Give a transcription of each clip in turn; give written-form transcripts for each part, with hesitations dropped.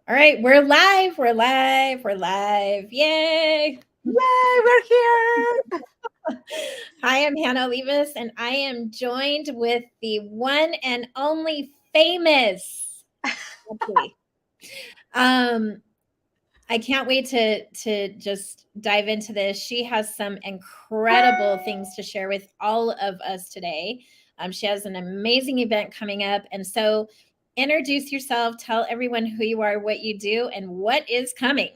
All right, we're live. We're live. We're live. Yay. Yay, we're here. Hi, I'm Hannah Levis, and I am joined with the one and only famous. Okay. Um, I can't wait to just dive into this. She has some incredible things to share with all of us today. She has an amazing event coming up, and so introduce yourself. Tell everyone who you are, what you do, and what is coming.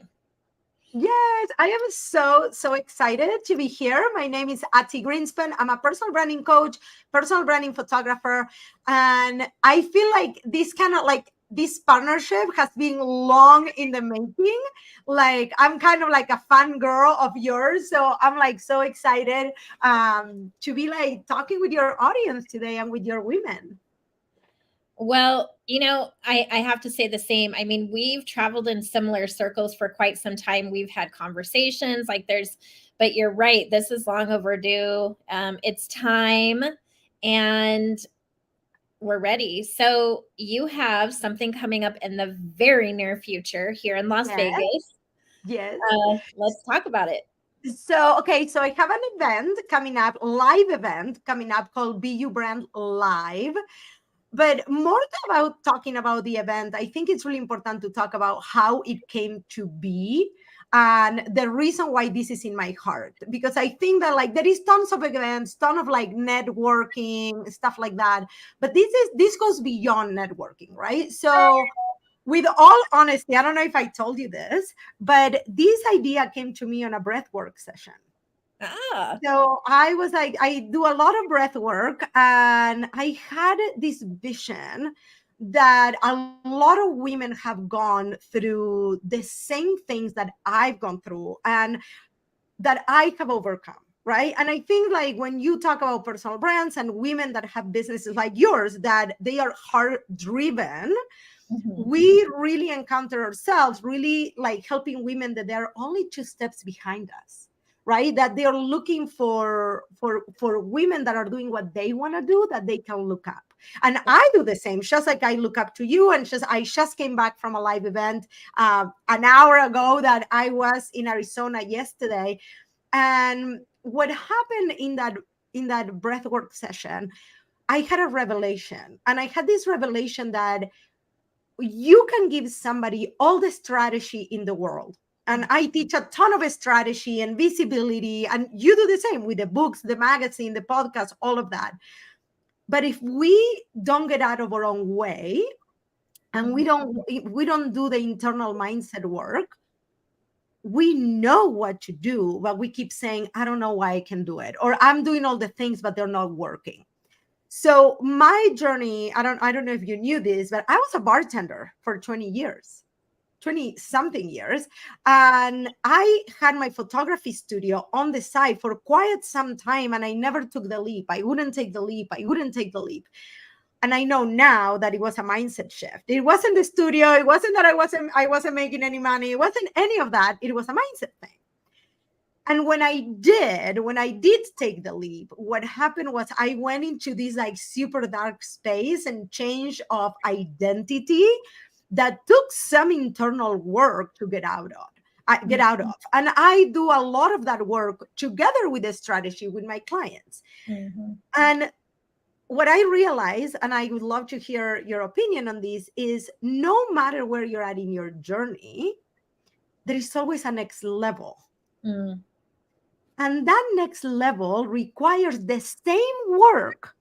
Yes, I am so excited to be here. My name is Ati Grinspun. I'm a personal branding coach, personal branding photographer, and I feel like this partnership has been long in the making. Like I'm kind of like a fan girl of yours, so I'm like so excited to be like talking with your audience today and with your women. Well, I have to say the same. I mean, we've traveled in similar circles for quite some time. We've had conversations but you're right. This is long overdue. It's time and we're ready. So you have something coming up in the very near future here in Las Yes, Vegas. yes. Let's talk about it. So I have an event coming up, live event coming up called BU Brand Live. But more than about talking about the event, I think it's really important to talk about how it came to be and the reason why this is in my heart. Because I think that like there is tons of events, ton of like networking, stuff like that. But this goes beyond networking, right? So with all honesty, I don't know if I told you this, but this idea came to me on a breathwork session. Ah. So I was like, I do a lot of breath work, and I had this vision that a lot of women have gone through the same things that I've gone through and that I have overcome. Right. And I think like when you talk about personal brands and women that have businesses like yours, that they are heart driven, Mhm. we really encounter ourselves really like helping women that they're only two steps behind us, right? That they're looking for women that are doing what they want to do, that they can look up. And I do the same, just like I look up to you. And just I just came back from a live event an hour ago that I was in Arizona yesterday. And what happened in that breathwork session, I had a revelation. And I had this revelation that you can give somebody all the strategy in the world. And I teach a ton of strategy and visibility, and you do the same with the books, the magazine, the podcast, all of that. But if we don't get out of our own way and we Mhm. don't do the internal mindset work, we know what to do, but we keep saying, I don't know why I can do it, or I'm doing all the things, but they're not working. So my journey, I don't know if you knew this, but I was a bartender for 20 years. 20 something years. And I had my photography studio on the side for quite some time. And I never took the leap. I wouldn't take the leap. I wouldn't take the leap. And I know now that it was a mindset shift. It wasn't the studio. It wasn't that I wasn't making any money. It wasn't any of that. It was a mindset thing. And when I did take the leap, what happened was I went into this like super dark space and change of identity that took some internal work to get out of. I get out of. And I do a lot of that work together with the strategy with my clients. Mhm. And what I realize, and I would love to hear your opinion on this, is no matter where you're at in your journey, there is always a next level. Mhm. And that next level requires the same work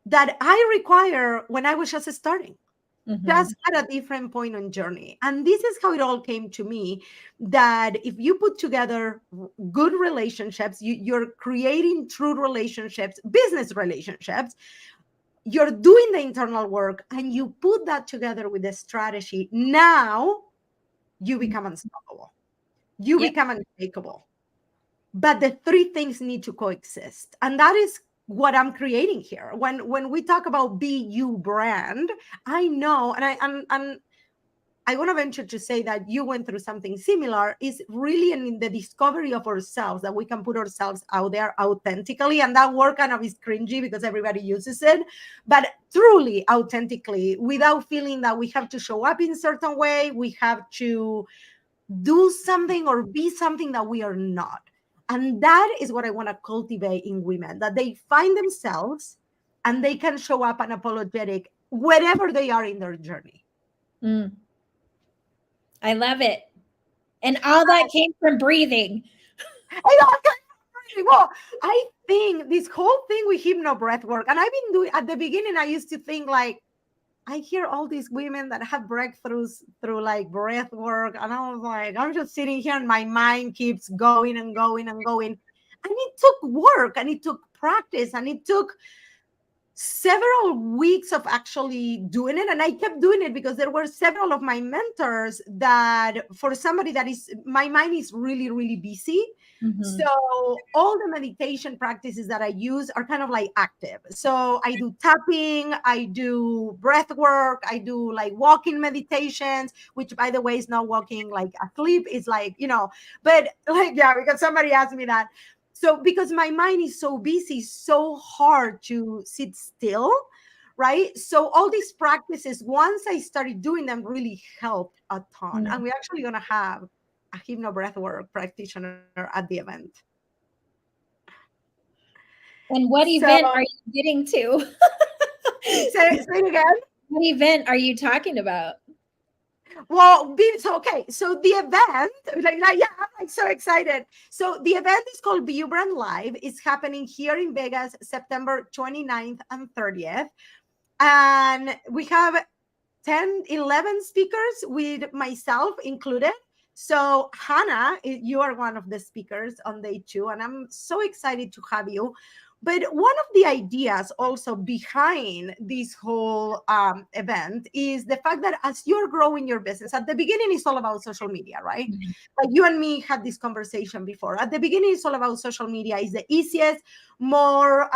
that I require when I was just starting, just Mhm. at a different point on journey. And this is how it all came to me, that if you put together good relationships, you're creating true relationships, business relationships, you're doing the internal work, and you put that together with the strategy, now you Mhm. become unstoppable. You Yep. become unshakable. But the three things need to coexist, and that is what I'm creating here. When we talk about BU brand, I know, and I want to venture to say that you went through something similar, is really in the discovery of ourselves, that we can put ourselves out there authentically. And that word kind of is cringy because everybody uses it, but truly authentically, without feeling that we have to show up in a certain way, we have to do something or be something that we are not. And that is what I want to cultivate in women, that they find themselves and they can show up unapologetic wherever they are in their journey. Mm, I love it. And all that came from breathing. I know, well, I think this whole thing with hypno breath work, and I've been doing at the beginning, I used to think like, I hear all these women that have breakthroughs through like breath work. And I was like, I'm just sitting here and my mind keeps going and going and going. And it took work and it took practice and it took several weeks of actually doing it. And I kept doing it because there were several of my mentors that, for somebody that is, my mind is really, really busy. So all the meditation practices that I use are kind of like active. So I do tapping, I do breath work, I do like walking meditations, which by the way is not walking like asleep, is like, but like, yeah, because somebody asked me that. So because my mind is so busy, so hard to sit still, right? So all these practices, once I started doing them, really helped a ton. And we're actually going to have a hypno breathwork practitioner at the event. And what event are you getting to? Say it again. What event are you talking about? Well, okay. So the event, yeah, I'm like so excited. So the event is called Vibrant Live. It's happening here in Vegas, September 29th and 30th. And we have 10, 11 speakers with myself included. So Hannah, you are one of the speakers on day 2, and I'm so excited to have you. But one of the ideas also behind this whole event is the fact that as you're growing your business, at the beginning, it's all about social media, right? Like you and me had this conversation before. At the beginning, it's all about social media. It's the easiest, more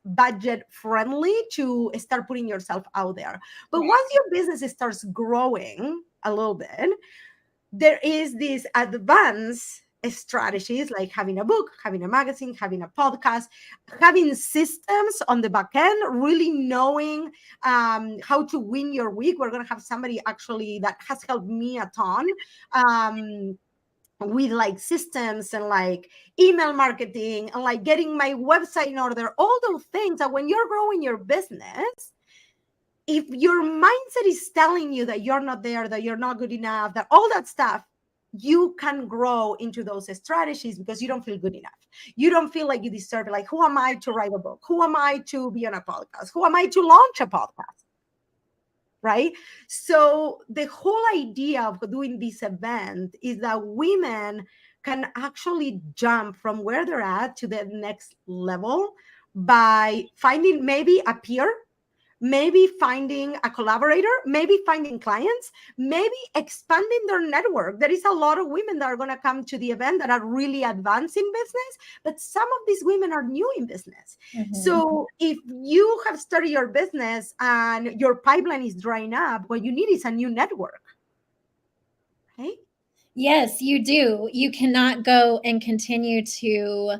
budget friendly to start putting yourself out there. But once your business starts growing a little bit, there is these advanced strategies like having a book, having a magazine, having a podcast, having systems on the back end, really knowing how to win your week. We're going to have somebody actually that has helped me a ton. With like systems and like email marketing and like getting my website in order, all those things that when you're growing your business, if your mindset is telling you that you're not there, that you're not good enough, that all that stuff, you can grow into those strategies because you don't feel good enough. You don't feel like you deserve it. Like, who am I to write a book? Who am I to be on a podcast? Who am I to launch a podcast? Right? So the whole idea of doing this event is that women can actually jump from where they're at to the next level by finding maybe a peer, maybe finding a collaborator, maybe finding clients, maybe expanding their network. There is a lot of women that are going to come to the event that are really advanced in business, but some of these women are new in business. So if you have started your business and your pipeline is drying up, what you need is a new network. Okay? Yes, you do. You cannot go and continue to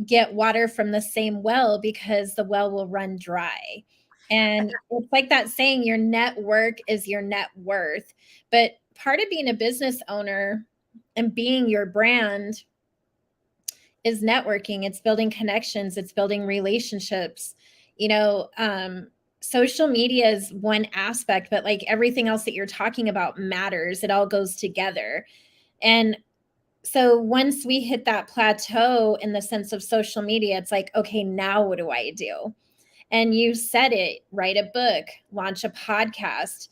get water from the same well because the well will run dry. And it's like that saying, your network is your net worth. But part of being a business owner and being your brand is networking. It's building connections. It's building relationships. Social media is one aspect, but like everything else that you're talking about matters. It all goes together. And so once we hit that plateau in the sense of social media, it's like, okay, now what do I do? And you said it, write a book, launch a podcast.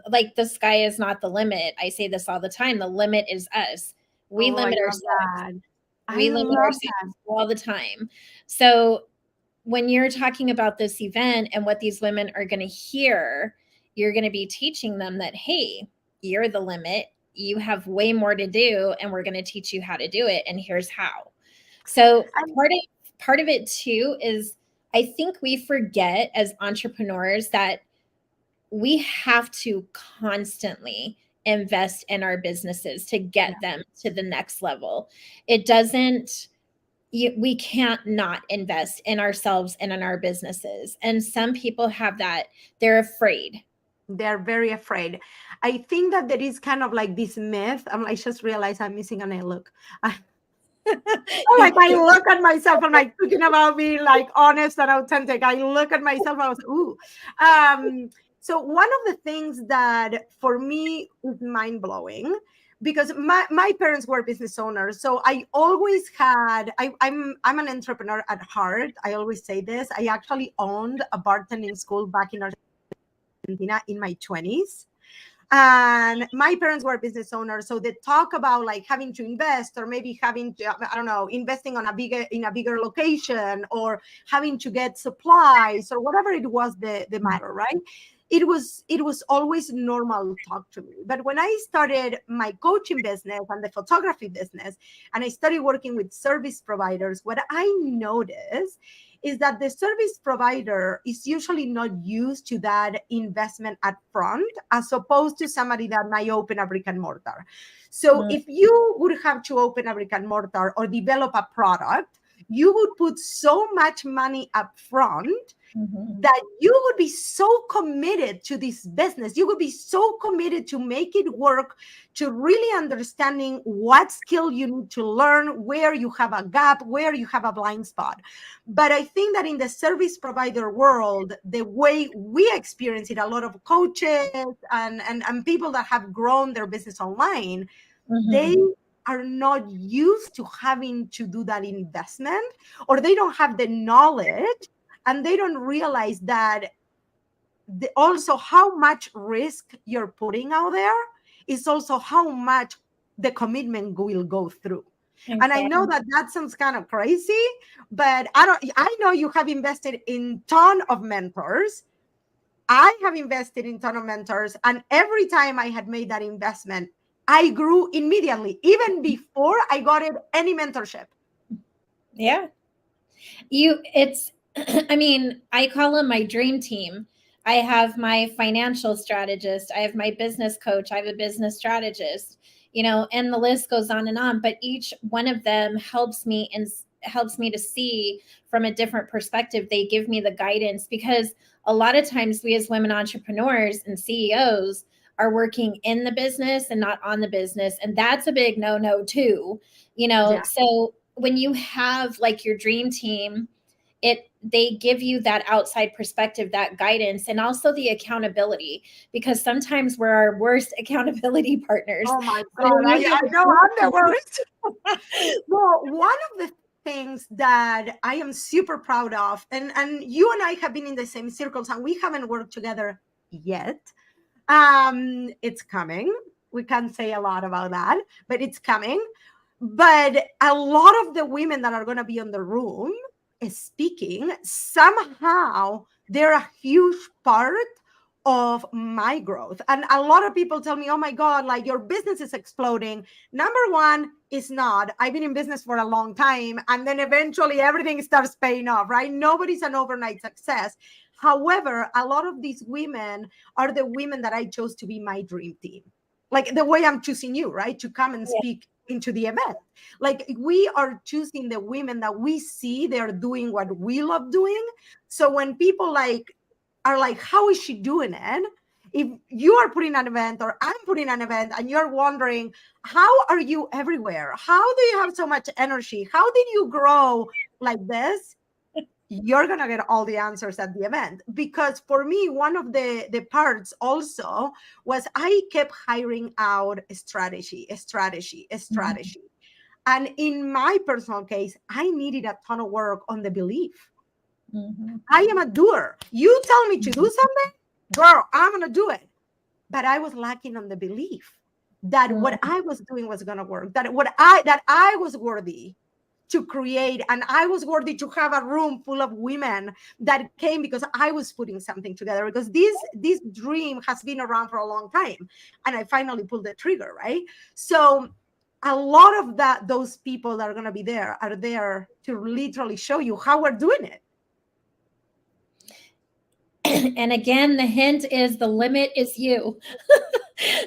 Like the sky is not the limit. I say this all the time. The limit is us. We limit ourselves. We limit ourselves all the time. So when you're talking about this event and what these women are going to hear, you're going to be teaching them that, hey, you're the limit. You have way more to do, and we're going to teach you how to do it. And here's how. So part of it too is I think we forget as entrepreneurs that we have to constantly invest in our businesses to get Yeah. them to the next level. It doesn't, we can't not invest in ourselves and in our businesses. And some people have that, they're afraid. They're very afraid. I think that there is kind of like this myth. I just realized I'm missing a nail. Look, like I look at myself and like talking about being like honest and authentic. I look at myself and I was ooh. So one of the things that for me is mind blowing because my parents were business owners. So I always had I'm an entrepreneur at heart. I always say this. I actually owned a bartending school back in Argentina in my 20s, and my parents were business owners, so they talk about like having to invest or maybe having to, I don't know, investing on a bigger location or having to get supplies or whatever it was, the matter, right? It was always normal talk to me. But when I started my coaching business and the photography business and I started working with service providers, what I noticed is that the service provider is usually not used to that investment at front as opposed to somebody that might open a brick and mortar. So Mm, if you would have to open a brick and mortar or develop a product, you would put so much money up front mhm. that you would be so committed to this business. You would be so committed to make it work, to really understanding what skill you need to learn, where you have a gap, where you have a blind spot. But I think that in the service provider world, the way we experience it, a lot of coaches and people that have grown their business online, they Mhm. are not used to having to do that investment, or they don't have the knowledge, and they don't realize that also how much risk you're putting out there is also how much the commitment will go through. And I know Exactly. that that sounds kind of crazy, but I know you have invested in ton of mentors. I have invested in ton of mentors, and every time I had made that investment, I grew immediately, even before I got it any mentorship. Yeah. It's, I mean, I call them my dream team. I have my financial strategist, I have my business coach, I have a business strategist, and the list goes on and on. But each one of them helps me to see from a different perspective. They give me the guidance because a lot of times we as women entrepreneurs and CEOs are working in the business and not on the business. And that's a big no too. Yeah. So when you have like your dream team, they give you that outside perspective, that guidance, and also the accountability, because sometimes we're our worst accountability partners. Oh my So God. when you I have know I'm the worst. a Well, one of the things that I am super proud of, and you and I have been in the same circles and we haven't worked together yet. It's coming. We can't say a lot about that, but it's coming. But a lot of the women that are going to be in the room is speaking, somehow they're a huge part of my growth. And a lot of people tell me, oh my God, like your business is exploding. Number one, is not. I've been in business for a long time. And then eventually everything starts paying off, right? Nobody's an overnight success. However, a lot of these women are the women that I chose to be my dream team. Like the way I'm choosing you, right? To come and speak into the event. Like we are choosing the women that we see they're doing what we love doing. So when people like are like, how is she doing it? If you are putting an event or I'm putting an event and you're wondering, how are you everywhere? How do you have so much energy? How did you grow like this? You're going to get all the answers at the event. Because for me, one of the parts also was I kept hiring out a strategy, a strategy, a Mhm, strategy. And in my personal case, I needed a ton of work on the belief. mhm, I am a doer. You tell me to do something, girl, I'm going to do it. But I was lacking on the belief that what mhm. I was doing was going to work, that I was worthy to create, and I was worthy to have a room full of women that came because I was putting something together, because this dream has been around for a long time and I finally pulled the trigger, right? So a lot of those people that are going to be there are there to literally show you how we're doing it. And again, the hint is the limit is you.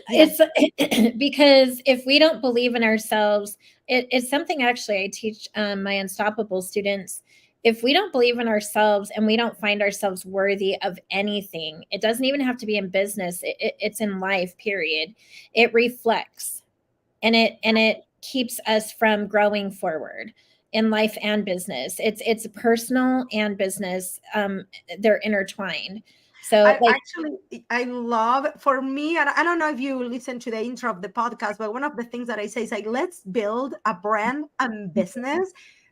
Yes. It's because if we don't believe in ourselves, it's something actually I teach my Unstoppable students. If we don't believe in ourselves and we don't find ourselves worthy of anything, it doesn't even have to be in business, it's in life, period. It reflects, and it keeps us from growing forward in life and business. It's personal and business. They're intertwined. So I like, actually I love, for me, and I don't know if you listen to the intro of the podcast, but one of the things that I say is like, let's build a brand and business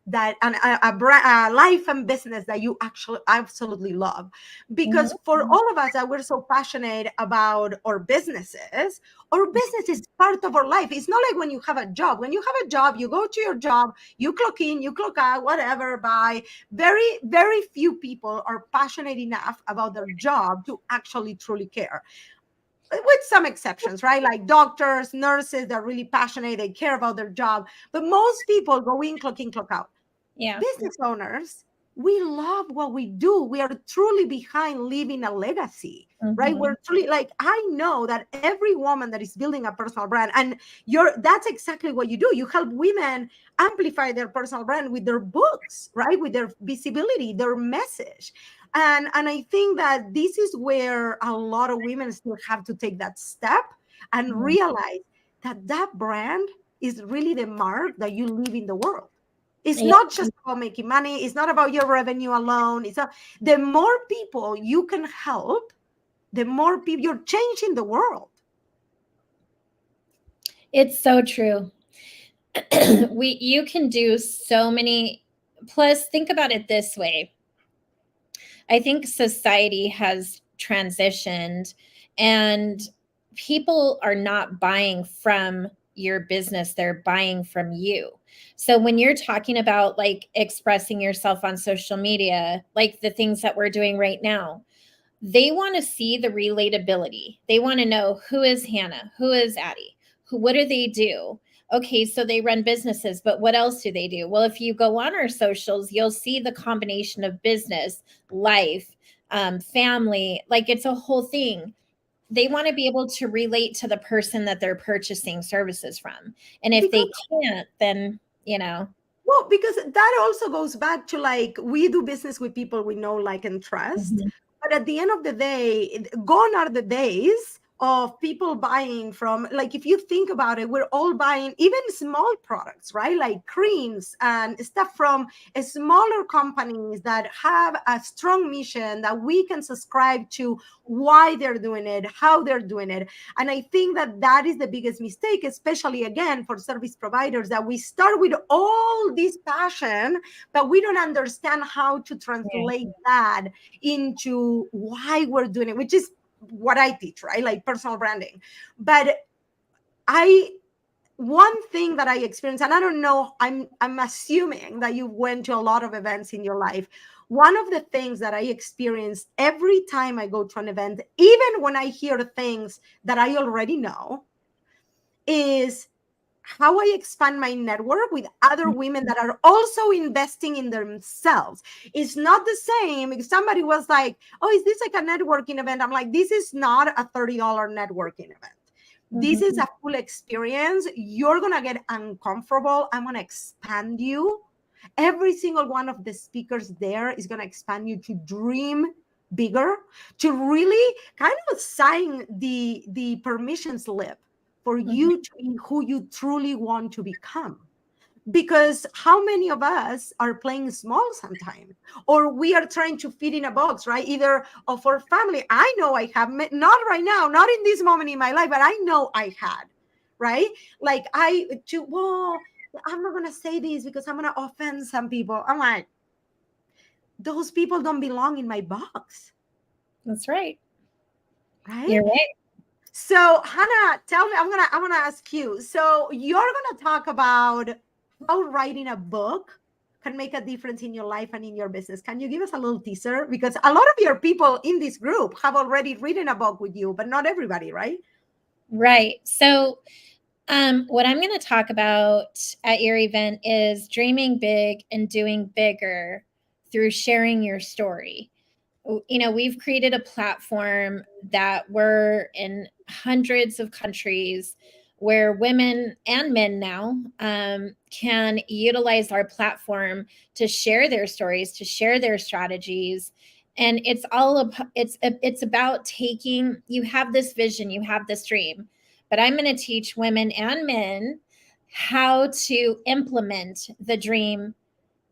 that, and a brand, a life and business that you actually absolutely love. mhm, Because for all of us that we're so passionate about our business is part of our life. It's not like when you have a job. When you have a job, you go to your job, you clock in, you clock out, whatever, bye. Very, very few people are passionate enough about their job to actually truly care, with some exceptions, right? Like doctors, nurses, they're really passionate, they care about their job. But most people go in, clock out. yeah. Business owners, we love what we do. We are truly behind leaving a legacy, right? Mhm. We're truly, like, I know that every woman that is building a personal brand, and that's exactly what you do. You help women amplify their personal brand with their books, right? With their visibility, their message. And I think that this is where a lot of women still have to take that step and Mhm. realize that that brand is really the mark that you leave in the world. It's Yeah. not just about making money. It's not about your revenue alone. It's not, the more people you can help, the more people you're changing the world. It's so true. You can do so many. Plus, think about it this way. I think society has transitioned, and people are not buying from your business, they're buying from you. So when you're talking about like expressing yourself on social media, like the things that we're doing right now, they want to see the relatability. They want to know, who is Hannah? Who is Ati? What do they do? Okay, so they run businesses, but what else do they do? Well, if you go on our socials, you'll see the combination of business, life, family. Like, it's a whole thing. They want to be able to relate to the person that they're purchasing services from. And if Because, they can't, then, you know. well, because that also goes back to, like, we do business with people we know, like, and trust. Mhm. But at the end of the day, gone are the days of people buying from, like, if you think about it, we're all buying even small products, right? Like creams and stuff from smaller companies that have a strong mission that we can subscribe to, why they're doing it, how they're doing it. And I think that that is the biggest mistake, especially again for service providers, that we start with all this passion, but we don't understand how to Yeah. translate that into why we're doing it, which is what I teach, right? Like personal branding. But I one thing that I experienced, and I don't know, I'm assuming that you went to a lot of events in your life. One of the things that I experience every time I go to an event, even when I hear things that I already know, is how I expand my network with other women that are also investing in themselves. It's not the same. If somebody was like, oh, is this like a networking event? I'm like, this is not a $30 networking event. This is Mhm. a full experience. You're going to get uncomfortable. I'm going to expand you. Every single one of the speakers there is going to expand you to dream bigger, to really kind of sign the permission slip for Mhm. you to be who you truly want to become. Because how many of us are playing small sometimes, or we are trying to fit in a box, right? Either of our family. I know I have, not right now, not in this moment in my life, but I know I had, right? Like well, I'm not going to say this because I'm going to offend some people. I'm like, those people don't belong in my box, That's right. right? You're right. So Hannah, tell me, I'm gonna ask you. So you're gonna talk about how writing a book can make a difference in your life and in your business. Can you give us a little teaser? Because a lot of your people in this group have already written a book with you, but not everybody, right? Right. So, what I'm going to talk about at your event is dreaming big and doing bigger through sharing your story. we've created a platform that we're in hundreds of countries where women and men now can utilize our platform to share their stories, to share their strategies. And it's about taking, you have this vision, you have this dream, but I'm going to teach women and men how to implement the dream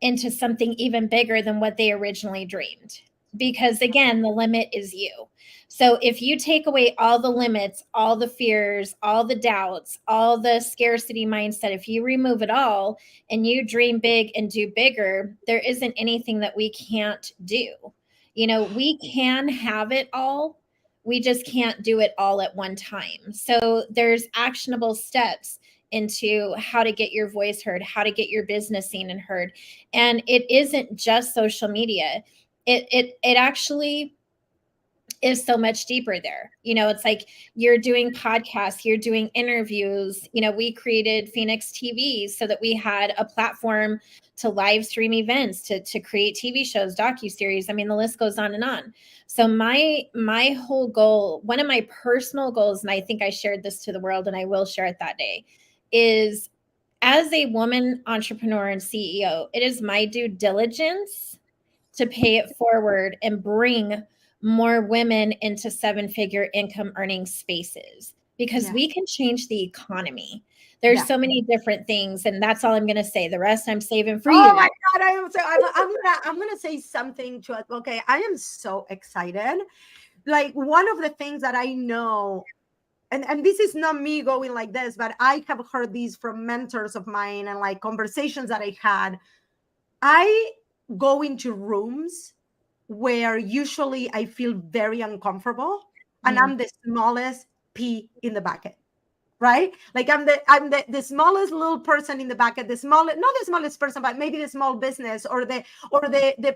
into something even bigger than what they originally dreamed. Because again, the limit is you. So if you take away all the limits, all the fears, all the doubts, all the scarcity mindset, if you remove it all and you dream big and do bigger, there isn't anything that we can't do. We can have it all. We just can't do it all at one time. So there's actionable steps into how to get your voice heard, how to get your business seen and heard. And it isn't just social media. It actually is so much deeper there. It's like you're doing podcasts, you're doing interviews. We created Phoenix TV so that we had a platform to live stream events, to create TV shows, docuseries. I mean, the list goes on and on. So my whole goal, one of my personal goals, and I think I shared this to the world and I will share it that day, is as a woman entrepreneur and CEO, it is my due diligence to pay it forward and bring more women into seven-figure income earning spaces, because we can change the economy. There's so many different things, and that's all I'm going to say. The rest I'm saving for you. Oh my God, I'm gonna say something to it. Okay, I am so excited. Like, one of the things that I know, and this is not me going like this, but I have heard these from mentors of mine and like conversations that I had. I go into rooms where usually I feel very uncomfortable, and I'm the smallest pea in the bucket, right? Like I'm the smallest little person in the bucket, not the smallest person, but maybe the small business or the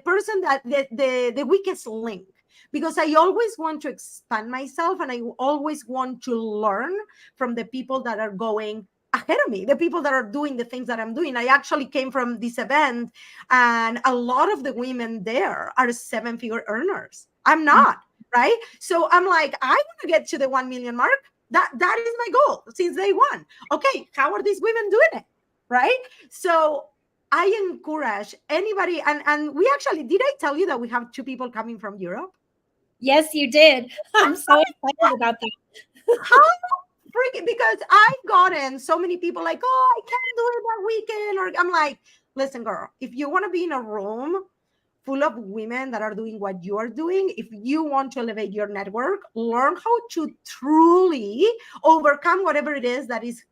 person that the weakest link. Because I always want to expand myself, and I always want to learn from the people that are going ahead of me, the people that are doing the things that I'm doing. I actually came from this event, and a lot of the women there are seven-figure earners. I'm not, right? So I'm like, I want to get to the 1 million mark. That is my goal since day one. Okay, how are these women doing it, right? So I encourage anybody, and we actually, did I tell you that we have 2 people coming from Europe? Yes, you did. I'm so excited about that. How freaking, because I've gotten so many people like, oh, I can't do it that weekend. Or I'm like, listen, girl, if you want to be in a room full of women that are doing what you are doing, if you want to elevate your network, learn how to truly overcome whatever it is that is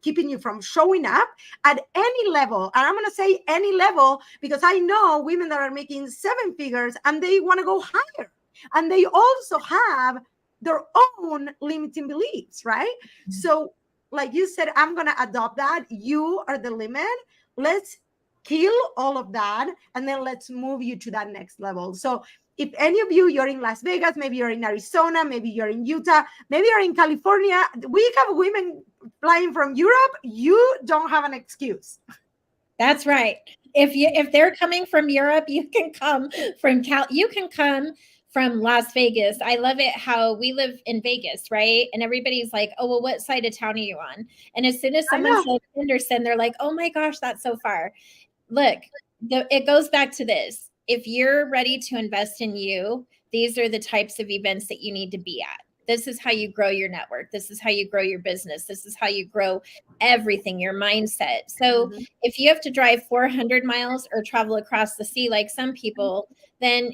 keeping you from showing up at any level. And I'm going to say any level, because I know women that are making 7 figures and they want to go higher. And they also have their own limiting beliefs, right? So like you said, I'm going to adopt that. You are the limit. Let's kill all of that, and then let's move you to that next level. So if any of you're in Las Vegas, maybe you're in Arizona, maybe you're in Utah, maybe you're in California, we have women flying from Europe, you don't have an excuse. That's right. If they're coming from Europe, you can come from Las Vegas. I love it how we live in Vegas, right? And everybody's like, oh, well, what side of town are you on? And as soon as someone says Henderson, they're like, oh my gosh, that's so far. Look, it goes back to this. If you're ready to invest in you, these are the types of events that you need to be at. This is how you grow your network. This is how you grow your business. This is how you grow everything, your mindset. So if you have to drive 400 miles or travel across the sea like some people, then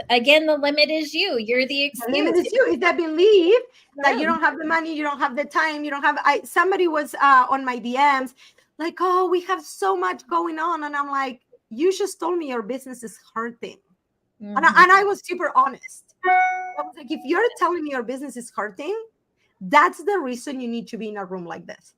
again, the limit is you. You're the excuse. The limit is you. Is that belief that you don't have the money, you don't have the time, you don't have. Somebody was on my DMs like, oh, we have so much going on, and I'm like, you just told me your business is hurting, and I was super honest. I was like, if you're telling me your business is hurting, that's the reason you need to be in a room like this,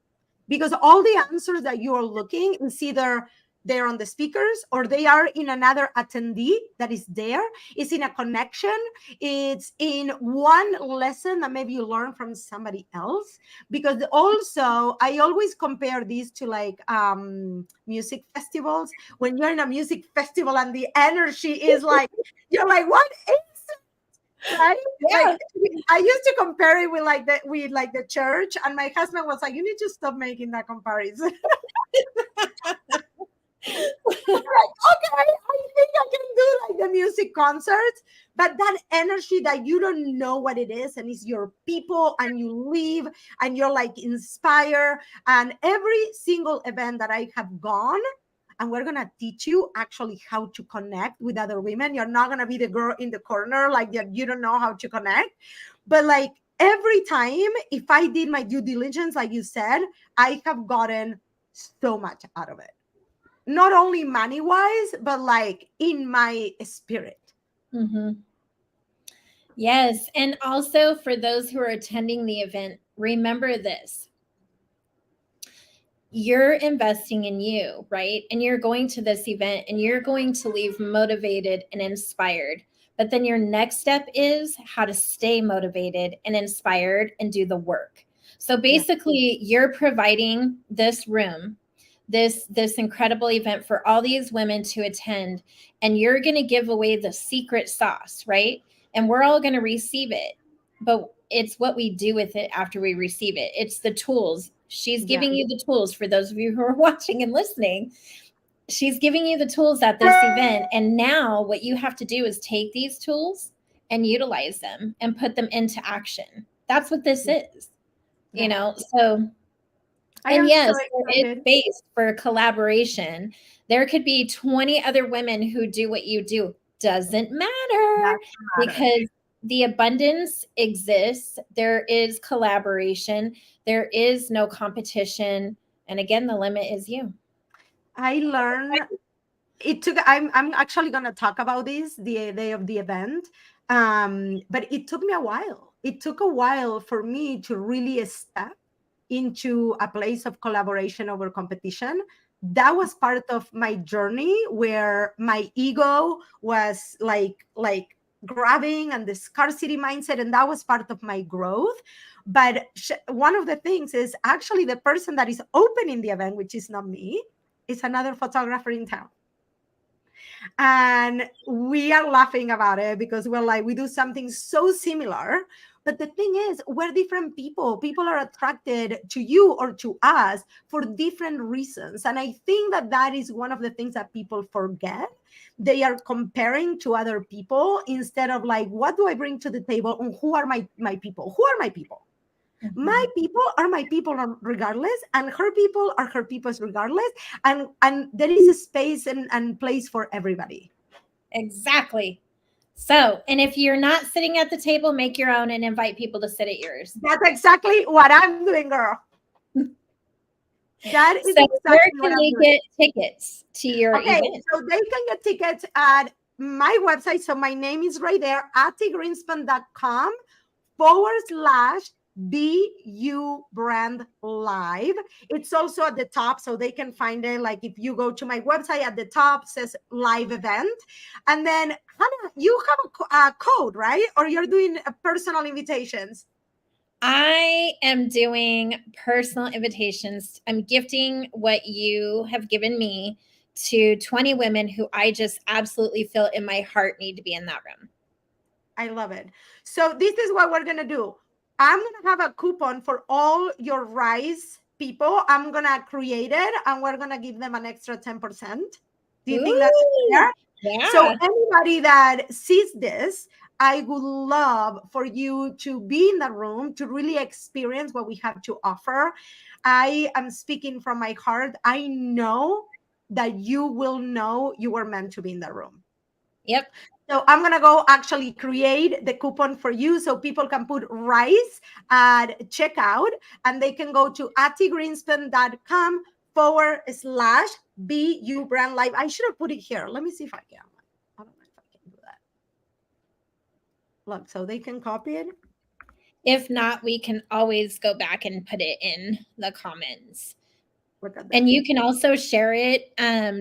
because all the answers that you are looking is either they're on the speakers, or they are in another attendee that is there. It's in a connection. It's in one lesson that maybe you learn from somebody else. Because also, I always compare these to like music festivals. When you're in a music festival and the energy is like, you're like, what is it? Right? Like Yeah. I used to compare it with the church, and my husband was like, you need to stop making that comparison. Like, okay, I think I can do like the music concerts, but that energy that you don't know what it is, and it's your people, and you leave, and you're like inspired. And every single event that I have gone, and we're gonna teach you actually how to connect with other women. You're not gonna be the girl in the corner, like that you don't know how to connect. But like every time, if I did my due diligence, like you said, I have gotten so much out of it, not only money wise, but like in my spirit. Mm-hmm. Yes. And also for those who are attending the event, remember this: you're investing in you, right? And you're going to this event and you're going to leave motivated and inspired. But then your next step is how to stay motivated and inspired and do the work. So Yeah, basically, you're providing this room, this incredible event for all these women to attend, and you're going to give away the secret sauce, right? And we're all going to receive it. But it's what we do with it after we receive it. It's the tools. She's yeah, giving you the tools for those of you who are watching and listening. She's giving you the tools at this event. And now what you have to do is take these tools and utilize them and put them into action. That's what this is, you yeah. know? So, I and am so yes, there is excited. space for collaboration. There could be 20 other women who do what you do. Doesn't matter, Doesn't matter. because the abundance exists. There is collaboration. There is no competition. And again, the limit is you. I learned it took. I'm actually gonna talk about this the day of the event. But it took me a while. It took a while for me to really step into a place of collaboration over competition. That was part of my journey where my ego was like grabbing, and the scarcity mindset, and that was part of my growth. But one of the things is actually the person that is opening the event, which is not me, is another photographer in town. And we are laughing about it because we're like, we do something so similar. But the thing is, we're different people. People are attracted to you or to us for different reasons. And I think that that is one of the things that people forget. They are comparing to other people instead of like, what do I bring to the table? And who are my people? Who are my people? My Mhm. people are my people regardless, and her people are her people's regardless. And there is a space and place for everybody. Exactly. So, and if you're not sitting at the table, make your own and invite people to sit at yours. That's exactly what I'm doing, girl. That is So, where exactly what can I'm they doing. get tickets to your Okay, event? so they can get tickets at my website. So my name is right there, atigrinspun.com/. BU brand live. It's also at the top, so they can find it. Like if you go to my website, at the top says live event. And then Hannah, you have a code, right? Or you're doing personal invitations? I am doing personal invitations. I'm gifting what you have given me to 20 women who I just absolutely feel in my heart need to be in that room. I love it. So this is what we're gonna do. I'm gonna have a coupon for all your rice people. I'm gonna create it, and we're gonna give them an extra 10%. Do you think that's Ooh, fair? So yeah. anybody that sees this, I would love for you to be in the room to really experience what we have to offer. I am speaking from my heart. I know that you will know you were meant to be in the room. Yep. So I'm gonna go actually create the coupon for you so people can put rice at checkout, and they can go to atigrinspun.com/BU brand live. I should have put it here. Let me see if I can. I don't know if I can do that. Look, so they can copy it. If not, we can always go back and put it in the comments. Look at And that. you can also share it.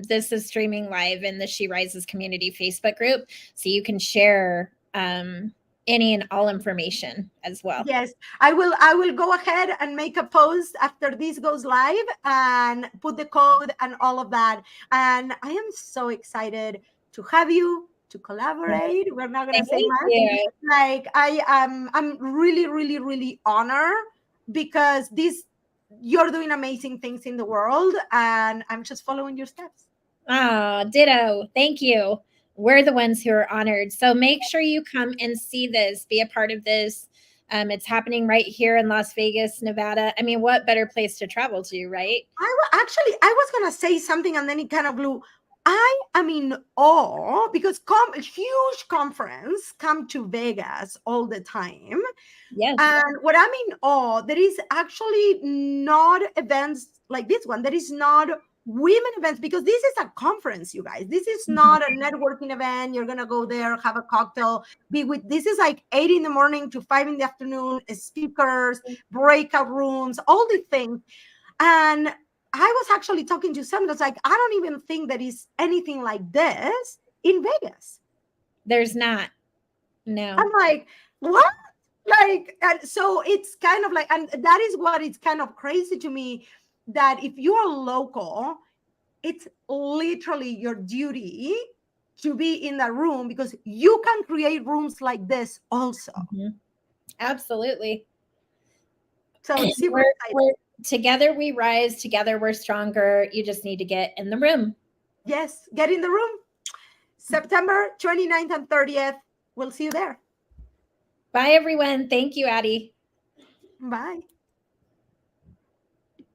This is streaming live in the She Rises community Facebook group. So you can share any and all information as well. Yes, I will go ahead and make a post after this goes live and put the code and all of that. And I am so excited to have you to collaborate. We're not gonna Thank say much. you. Like I'm really, really, really honored because this you're doing amazing things in the world, and I'm just following your steps. Ah, ditto. Thank you. We're the ones who are honored. So make sure you come and see this, be a part of this. It's happening right here in Las Vegas, Nevada. I mean, what better place to travel to, right? Actually, I was gonna say something and then it kind of blew. I am in awe because huge conference come to Vegas all the time. Yes. And what I'm in awe, there is actually not events like this one. There is not women events because this is a conference, you guys. This is Mhm. not a networking event. You're gonna go there, have a cocktail, be with. This is like 8 in the morning to 5 in the afternoon. Speakers, breakout rooms, all the things. And I was actually talking to someone that's like, I don't even think there is anything like this in Vegas. There's not. No. I'm like, what? Like, and so it's kind of like, and that is what it's kind of crazy to me that if you're local, it's literally your duty to be in that room because you can create rooms like this also. Mhm. Absolutely. So it's super exciting. We're together we rise, together we're stronger. You just need to get in the room. Yes, get in the room. September 29th and 30th. We'll see you there. Bye, everyone. Thank you, Addie. Bye.